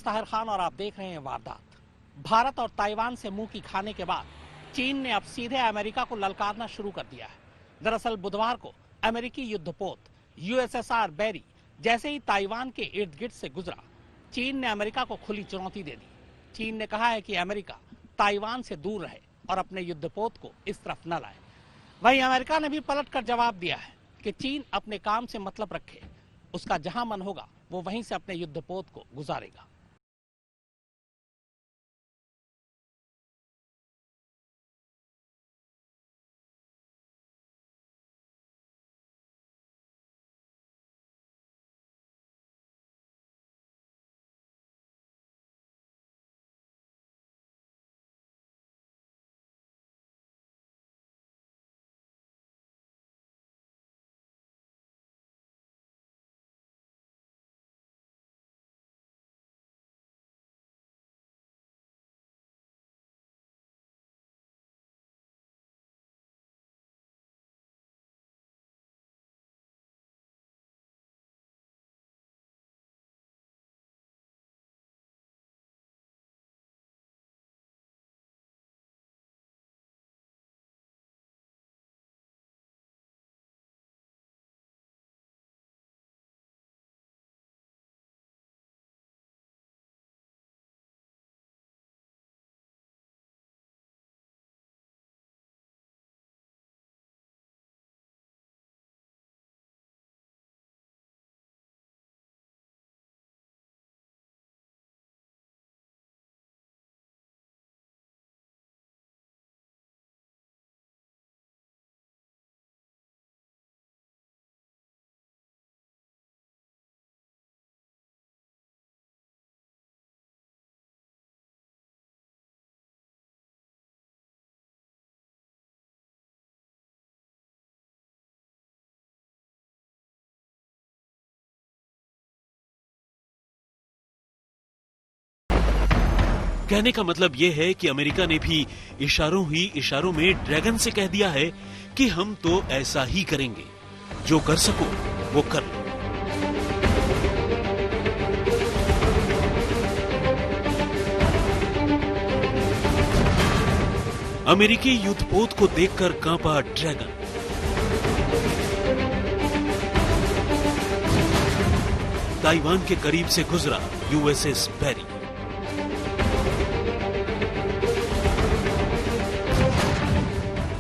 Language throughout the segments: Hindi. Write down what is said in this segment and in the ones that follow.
ताहिर खान और आप देख रहे हैं वारदात। भारत और ताइवान से मुंह की खाने के बाद चीन ने अब सीधे अमेरिका को ललकारना शुरू कर दिया है। दरअसल बुधवार को अमेरिकी युद्धपोत यूएसएसआर बैरी जैसे ही ताइवान के इर्द गिर्द से गुजरा, चीन ने अमेरिका को खुली चुनौती दे दी। चीन ने कहा है कि अमेरिका ताइवान से दूर रहे और अपने युद्धपोत को इस तरफ न लाए। वहीं अमेरिका ने भी पलटकर जवाब दिया है कि चीन अपने काम से मतलब रखे, उसका जहां मन होगा वो वहीं से अपने युद्धपोत को गुजारेगा। कहने का मतलब यह है कि अमेरिका ने भी इशारों ही इशारों में ड्रैगन से कह दिया है कि हम तो ऐसा ही करेंगे, जो कर सको वो कर लो। अमेरिकी युद्धपोत को देखकर कांपा ड्रैगन। ताइवान के करीब से गुजरा यूएसएस बैरी।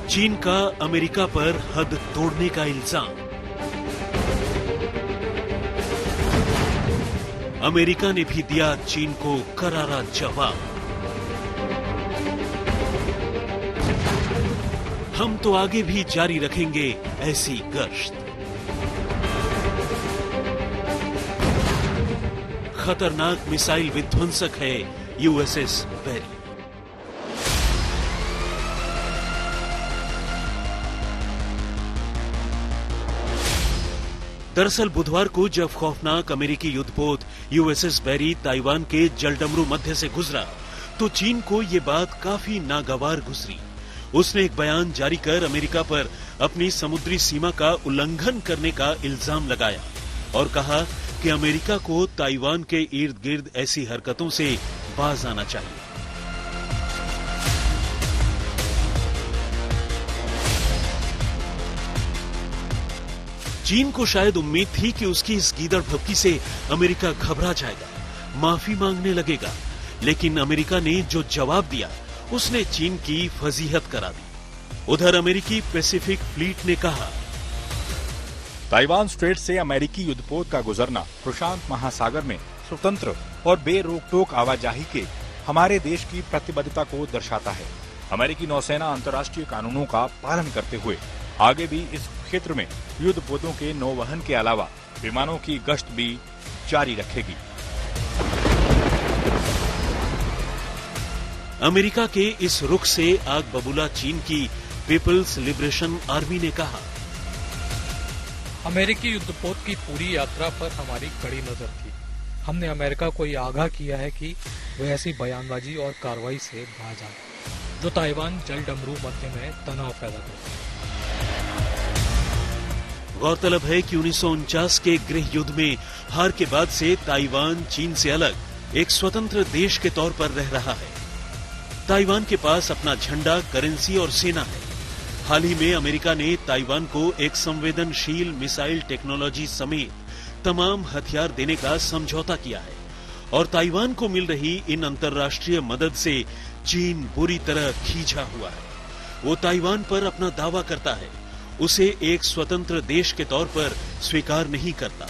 चीन का अमेरिका पर हद तोड़ने का इल्जाम। अमेरिका ने भी दिया चीन को करारा जवाब। हम तो आगे भी जारी रखेंगे ऐसी गश्त। खतरनाक मिसाइल विध्वंसक है यूएसएस बैरी। दरअसल बुधवार को जब खौफनाक अमेरिकी युद्धपोत यूएसएस बैरी ताइवान के जलडमरू मध्य से गुजरा, तो चीन को ये बात काफी नागवार गुजरी। उसने एक बयान जारी कर अमेरिका पर अपनी समुद्री सीमा का उल्लंघन करने का इल्जाम लगाया और कहा कि अमेरिका को ताइवान के इर्द गिर्द ऐसी हरकतों से बाज आना चाहिए। चीन को शायद उम्मीद थी कि उसकी इस गीदड़ भभकी से अमेरिका घबरा जाएगा, माफी मांगने लगेगा, लेकिन अमेरिका ने जो जवाब दिया उसने चीन की फजीहत करा दी। उधर अमेरिकी पैसिफिक फ्लीट ने कहा, ताइवान स्ट्रेट से अमेरिकी युद्धपोत का गुजरना प्रशांत महासागर में स्वतंत्र और बेरोक-टोक आवाजाही के हमारे देश की प्रतिबद्धता को दर्शाता है। अमेरिकी नौसेना अंतर्राष्ट्रीय कानूनों का पालन करते हुए आगे भी इस क्षेत्र में युद्धपोतों के नौवहन के अलावा विमानों की गश्त भी जारी रखेगी। अमेरिका के इस रुख से आग बबूला चीन की पीपल्स लिबरेशन आर्मी ने कहा, अमेरिकी युद्धपोत की पूरी यात्रा पर हमारी कड़ी नजर थी। हमने अमेरिका को यह आगाह किया है कि वह ऐसी बयानबाजी और कार्रवाई से बाज आए जो ताइवान जलडमरू मध्य में तनाव पैदा करे। गौरतलब है कि 1949 के गृह युद्ध में हार के बाद से ताइवान चीन से अलग एक स्वतंत्र देश के तौर पर रह रहा है। ताइवान के पास अपना झंडा, करेंसी और सेना है। हाल ही में अमेरिका ने ताइवान को एक संवेदनशील मिसाइल टेक्नोलॉजी समेत तमाम हथियार देने का समझौता किया है और ताइवान को मिल रही इन अंतर्राष्ट्रीय मदद से चीन बुरी तरह खींचा हुआ है। वो ताइवान पर अपना दावा करता है, उसे एक स्वतंत्र देश के तौर पर स्वीकार नहीं करता।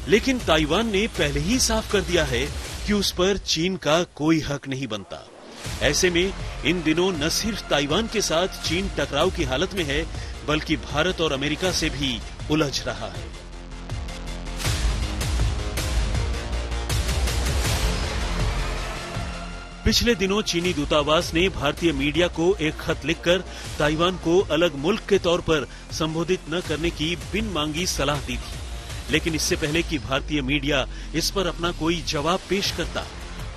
लेकिन ताइवान ने पहले ही साफ कर दिया है कि उस पर चीन का कोई हक नहीं बनता। ऐसे में इन दिनों न सिर्फ ताइवान के साथ चीन टकराव की हालत में है, बल्कि भारत और अमेरिका से भी उलझ रहा है। पिछले दिनों चीनी दूतावास ने भारतीय मीडिया को एक खत लिखकर ताइवान को अलग मुल्क के तौर पर संबोधित न करने की बिन मांगी सलाह दी थी। लेकिन इससे पहले कि भारतीय मीडिया इस पर अपना कोई जवाब पेश करता,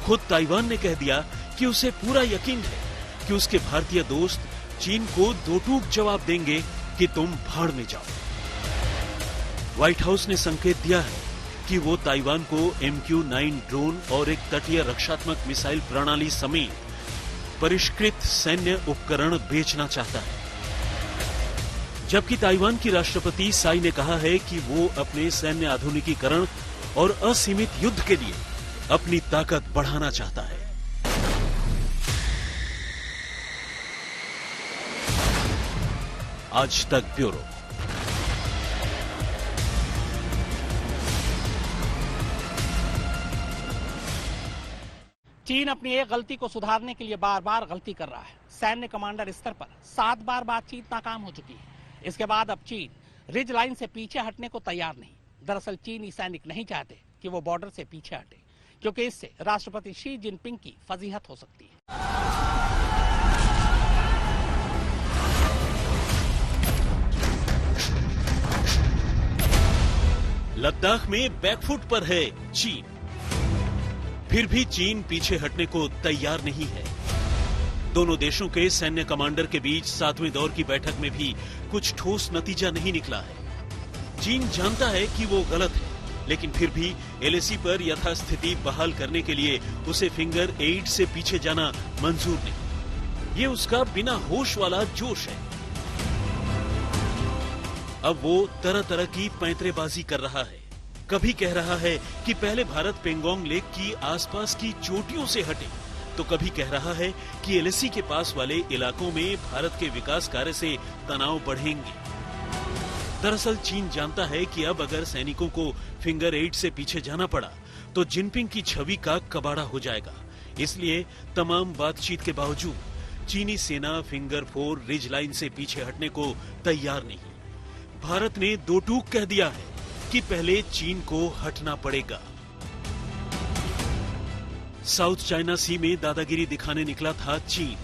खुद ताइवान ने कह दिया कि उसे पूरा यकीन है कि उसके भारतीय दोस्त चीन को दो टूक जवाब देंगे कि तुम भाड़ में जाओ। व्हाइट हाउस ने संकेत दिया है कि वो ताइवान को MQ-9 ड्रोन और एक तटीय रक्षात्मक मिसाइल प्रणाली समेत परिष्कृत सैन्य उपकरण बेचना चाहता है। जबकि ताइवान की राष्ट्रपति साई ने कहा है कि वो अपने सैन्य आधुनिकीकरण और असीमित युद्ध के लिए अपनी ताकत बढ़ाना चाहता है। आज तक ब्यूरो। चीन अपनी एक गलती को सुधारने के लिए बार बार गलती कर रहा है। सैन्य कमांडर स्तर पर 7 बार बातचीत नाकाम हो चुकी है। इसके बाद अब चीन रिज लाइन से पीछे हटने को तैयार नहीं। दरअसल चीनी सैनिक नहीं चाहते कि वो बॉर्डर से पीछे हटे, क्योंकि इससे राष्ट्रपति शी जिनपिंग की फजीहत हो सकती है। लद्दाख में बैकफुट पर है चीन, फिर भी चीन पीछे हटने को तैयार नहीं है। दोनों देशों के सैन्य कमांडर के बीच 7वें दौर की बैठक में भी कुछ ठोस नतीजा नहीं निकला है। चीन जानता है कि वो गलत है, लेकिन फिर भी LAC पर यथास्थिति बहाल करने के लिए उसे फिंगर 8 से पीछे जाना मंजूर नहीं। ये उसका बिना होश वाला जोश है। अब वो तरह तरह की पैंतरेबाजी कर रहा है। कभी कह रहा है कि पहले भारत पेंगोंग लेक की आसपास की चोटियों से हटे, तो कभी कह रहा है कि LAC के पास वाले इलाकों में भारत के विकास कार्य से तनाव बढ़ेंगे। दरअसल चीन जानता है कि अब अगर सैनिकों को फिंगर 8 से पीछे जाना पड़ा तो जिनपिंग की छवि का कबाड़ा हो जाएगा। इसलिए तमाम बातचीत के बावजूद चीनी सेना फिंगर 4 रिज लाइन से पीछे हटने को तैयार नहीं। भारत ने दो टूक कह दिया है कि पहले चीन को हटना पड़ेगा। साउथ चाइना सी में दादागिरी दिखाने निकला था चीन,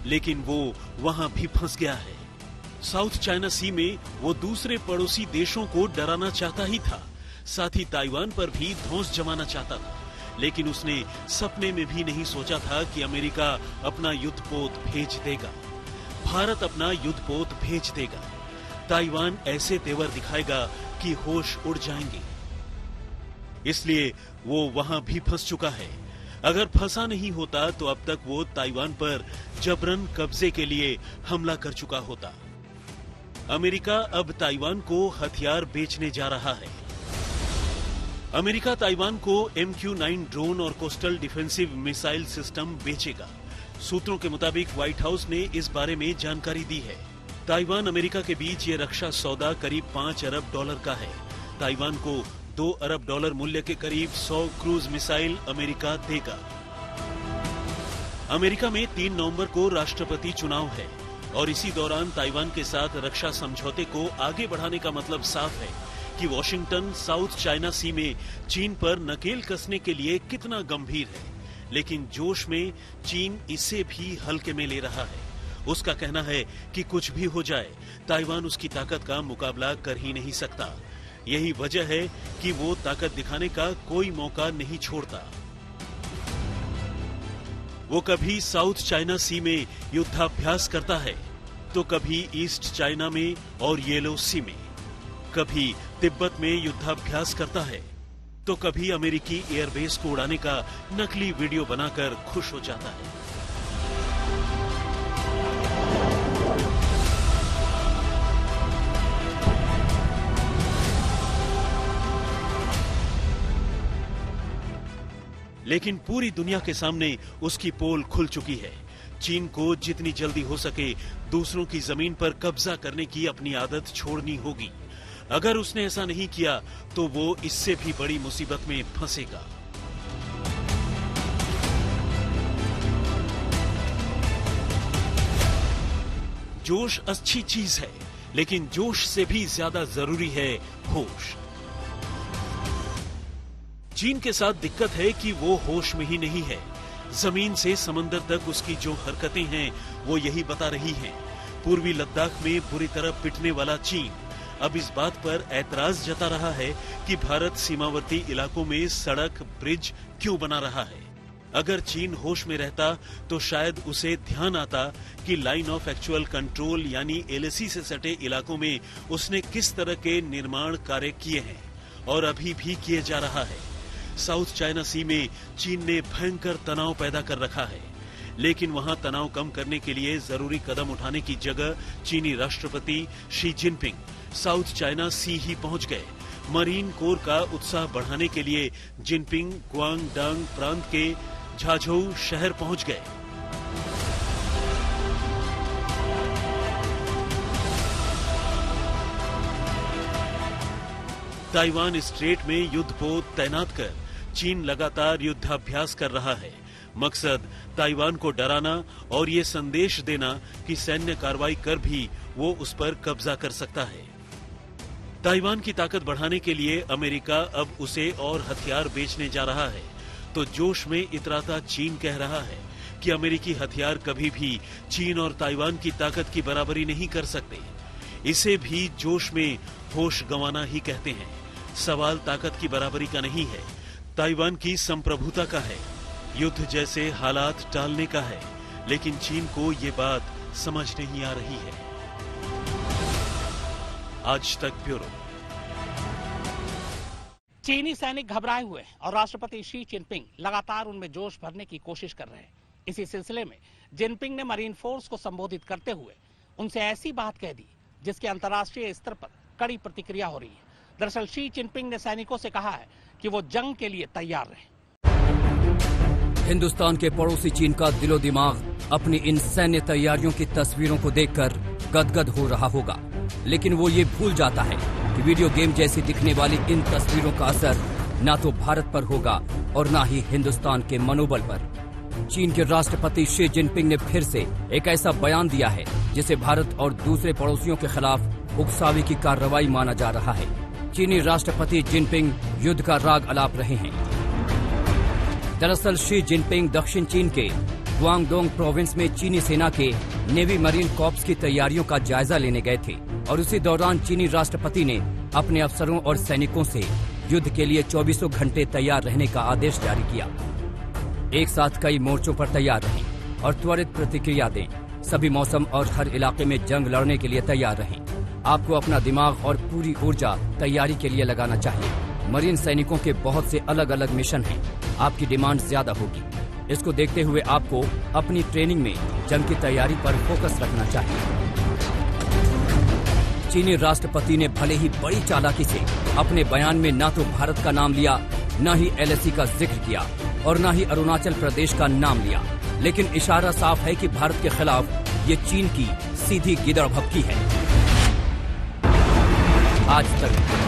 लेकिन वो वहां भी फंस गया है। साउथ चाइना सी में वो दूसरे पड़ोसी देशों को डराना चाहता ही था, साथ ही ताइवान पर भी धौंस जमाना चाहता था। लेकिन उसने सपने में भी नहीं सोचा था कि अमेरिका अपना युद्धपोत भेज देगा, भारत अपना युद्धपोत भेज देगा। ताइवान ऐसे तेवर दिखाएगा कि होश उड़ जाएंगे। इसलिए वो वहां भी फंस चुका है। अगर फंसा नहीं होता तो अब तक वो ताइवान पर जबरन कब्जे के लिए हमला कर चुका होता। अमेरिका अब ताइवान को हथियार बेचने जा रहा है। अमेरिका ताइवान को MQ-9 ड्रोन और कोस्टल डिफेंसिव मिसाइल सिस्टम बेचेगा। सूत्रों के मुताबिक व्हाइट हाउस ने इस बारे में जानकारी दी है। ताइवान अमेरिका के बीच ये रक्षा सौदा करीब $5 अरब का है। ताइवान को $2 अरब मूल्य के करीब 100 क्रूज मिसाइल अमेरिका देगा। अमेरिका में 3 नवंबर को राष्ट्रपति चुनाव है और इसी दौरान ताइवान के साथ रक्षा समझौते को आगे बढ़ाने का मतलब साफ है कि वॉशिंगटन साउथ चाइना सी में चीन पर नकेल कसने के लिए कितना गंभीर है। लेकिन जोश में चीन इसे भी हल्के में ले रहा है। उसका कहना है कि कुछ भी हो जाए, ताइवान उसकी ताकत का मुकाबला कर ही नहीं सकता। यही वजह है कि वो ताकत दिखाने का कोई मौका नहीं छोड़ता। वो कभी साउथ चाइना सी में युद्धाभ्यास करता है, तो कभी ईस्ट चाइना में और येलो सी में, कभी तिब्बत में युद्धाभ्यास करता है, तो कभी अमेरिकी एयरबेस को उड़ाने का नकली वीडियो बनाकर खुश हो जाता है। लेकिन पूरी दुनिया के सामने उसकी पोल खुल चुकी है। चीन को जितनी जल्दी हो सके दूसरों की जमीन पर कब्जा करने की अपनी आदत छोड़नी होगी। अगर उसने ऐसा नहीं किया तो वो इससे भी बड़ी मुसीबत में फंसेगा। जोश अच्छी चीज है, लेकिन जोश से भी ज्यादा जरूरी है होश। चीन के साथ दिक्कत है कि वो होश में ही नहीं है। जमीन से समंदर तक उसकी जो हरकतें हैं वो यही बता रही हैं। पूर्वी लद्दाख में बुरी तरह पिटने वाला चीन अब इस बात पर ऐतराज जता रहा है कि भारत सीमावर्ती इलाकों में सड़क ब्रिज क्यों बना रहा है। अगर चीन होश में रहता तो शायद उसे ध्यान आता कि लाइन ऑफ एक्चुअल कंट्रोल यानी एलएसी से सटे इलाकों में उसने किस तरह के निर्माण कार्य किए हैं और अभी भी किए जा रहा है। साउथ चाइना सी में चीन ने भयंकर तनाव पैदा कर रखा है, लेकिन वहां तनाव कम करने के लिए जरूरी कदम उठाने की जगह चीनी राष्ट्रपति शी जिनपिंग साउथ चाइना सी ही पहुंच गए। मरीन कोर का उत्साह बढ़ाने के लिए जिनपिंग गुआंगडांग प्रांत के झाझोउ शहर पहुंच गए। ताइवान स्ट्रेट में युद्धपोत तैनात कर चीन लगातार युद्धाभ्यास कर रहा है। मकसद ताइवान को डराना और ये संदेश देना कि सैन्य कार्रवाई कर भी वो उस पर कब्जा कर सकता है। ताइवान की ताकत बढ़ाने के लिए अमेरिका अब उसे और हथियार बेचने जा रहा है, तो जोश में इतराता चीन कह रहा है कि अमेरिकी हथियार कभी भी चीन और ताइवान की ताकत की बराबरी नहीं कर सकते। इसे भी जोश में होश गंवाना ही कहते हैं। सवाल ताकत की बराबरी का नहीं है, ताइवान की संप्रभुता का है, युद्ध जैसे हालात टालने का है। लेकिन चीन को ये बात समझ नहीं आ रही है। आज तक ब्यूरो। चीनी सैनिक घबराए हुए हैं और राष्ट्रपति शी जिनपिंग लगातार उनमें जोश भरने की कोशिश कर रहे हैं। इसी सिलसिले में जिनपिंग ने मरीन फोर्स को संबोधित करते हुए उनसे ऐसी बात कह दी जिसके अंतर्राष्ट्रीय स्तर पर कड़ी प्रतिक्रिया हो रही है। दरअसल शी जिनपिंग ने सैनिकों से कहा है कि वो जंग के लिए तैयार रहें। हिंदुस्तान के पड़ोसी चीन का दिलो दिमाग अपनी इन सैन्य तैयारियों की तस्वीरों को देखकर गदगद हो रहा होगा, लेकिन वो ये भूल जाता है कि वीडियो गेम जैसी दिखने वाली इन तस्वीरों का असर न तो भारत पर होगा और न ही हिंदुस्तान के मनोबल पर। चीन के राष्ट्रपति शी जिनपिंग ने फिर से एक ऐसा बयान दिया है जिसे भारत और दूसरे पड़ोसियों के खिलाफ उकसावे की कार्रवाई माना जा रहा है। चीनी राष्ट्रपति जिनपिंग युद्ध का राग अलाप रहे हैं। दरअसल शी जिनपिंग दक्षिण चीन के गुआंगडोंग प्रोविंस में चीनी सेना के नेवी मरीन कॉर्प्स की तैयारियों का जायजा लेने गए थे और उसी दौरान चीनी राष्ट्रपति ने अपने अफसरों और सैनिकों से युद्ध के लिए 24 घंटे तैयार रहने का आदेश जारी किया। एक साथ कई मोर्चों पर तैयार रहें और त्वरित प्रतिक्रिया दें। सभी मौसम और हर इलाके में जंग लड़ने के लिए तैयार रहें। आपको अपना दिमाग और पूरी ऊर्जा तैयारी के लिए लगाना चाहिए। मरीन सैनिकों के बहुत से अलग अलग मिशन हैं। आपकी डिमांड ज्यादा होगी। इसको देखते हुए आपको अपनी ट्रेनिंग में जंग की तैयारी पर फोकस रखना चाहिए। चीनी राष्ट्रपति ने भले ही बड़ी चालाकी से अपने बयान में न तो भारत का नाम लिया, न ही एलएसी का जिक्र किया और न ही अरुणाचल प्रदेश का नाम लिया, लेकिन इशारा साफ है कि भारत के खिलाफ ये चीन की सीधी गिदड़ भभकी है। आज तक